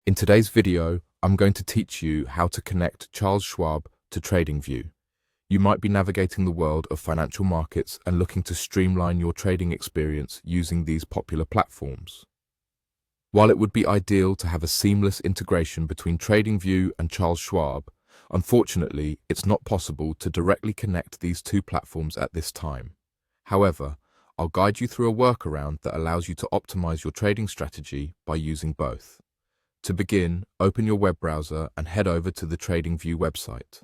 In today's video, I'm going to teach you how to connect Charles Schwab to TradingView. You might be navigating the world of financial markets and looking to streamline your trading experience using these popular platforms. While it would be ideal to have a seamless integration between TradingView and Charles Schwab, unfortunately, it's not possible to directly connect these two platforms at this time. However, I'll guide you through a workaround that allows you to optimize your trading strategy by using both. To begin, open your web browser and head over to the TradingView website.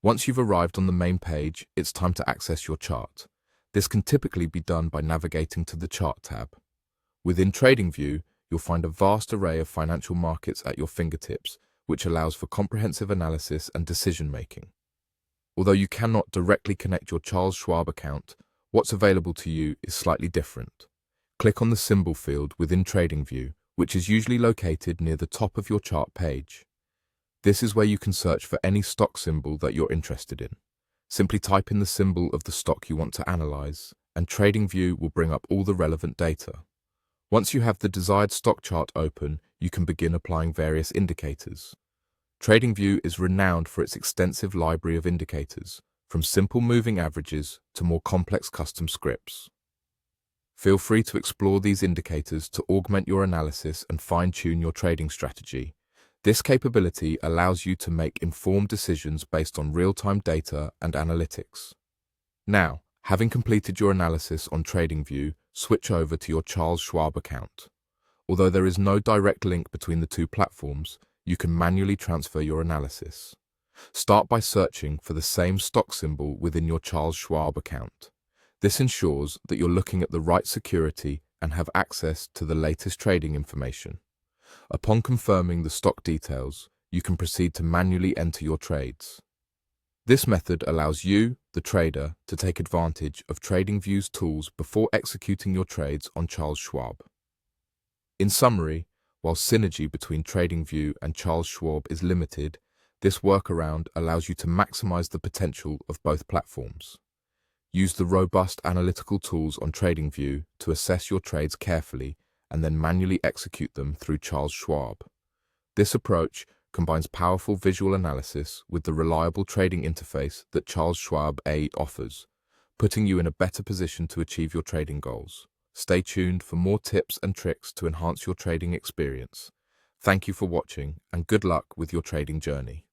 Once you've arrived on the main page, it's time to access your chart. This can typically be done by navigating to the Chart tab. Within TradingView, you'll find a vast array of financial markets at your fingertips, which allows for comprehensive analysis and decision-making. Although you cannot directly connect your Charles Schwab account, what's available to you is slightly different. Click on the symbol field within TradingView, which is usually located near the top of your chart page. This is where you can search for any stock symbol that you're interested in. Simply type in the symbol of the stock you want to analyze, and TradingView will bring up all the relevant data. Once you have the desired stock chart open, you can begin applying various indicators. TradingView is renowned for its extensive library of indicators, from simple moving averages to more complex custom scripts. Feel free to explore these indicators to augment your analysis and fine-tune your trading strategy. This capability allows you to make informed decisions based on real-time data and analytics. Now, having completed your analysis on TradingView, switch over to your Charles Schwab account. Although there is no direct link between the two platforms, you can manually transfer your analysis. Start by searching for the same stock symbol within your Charles Schwab account. This ensures that you're looking at the right security and have access to the latest trading information. Upon confirming the stock details, you can proceed to manually enter your trades. This method allows you, the trader, to take advantage of TradingView's tools before executing your trades on Charles Schwab. In summary, while synergy between TradingView and Charles Schwab is limited, this workaround allows you to maximize the potential of both platforms. Use the robust analytical tools on TradingView to assess your trades carefully and then manually execute them through Charles Schwab. This approach combines powerful visual analysis with the reliable trading interface that Charles Schwab offers, putting you in a better position to achieve your trading goals. Stay tuned for more tips and tricks to enhance your trading experience. Thank you for watching and good luck with your trading journey.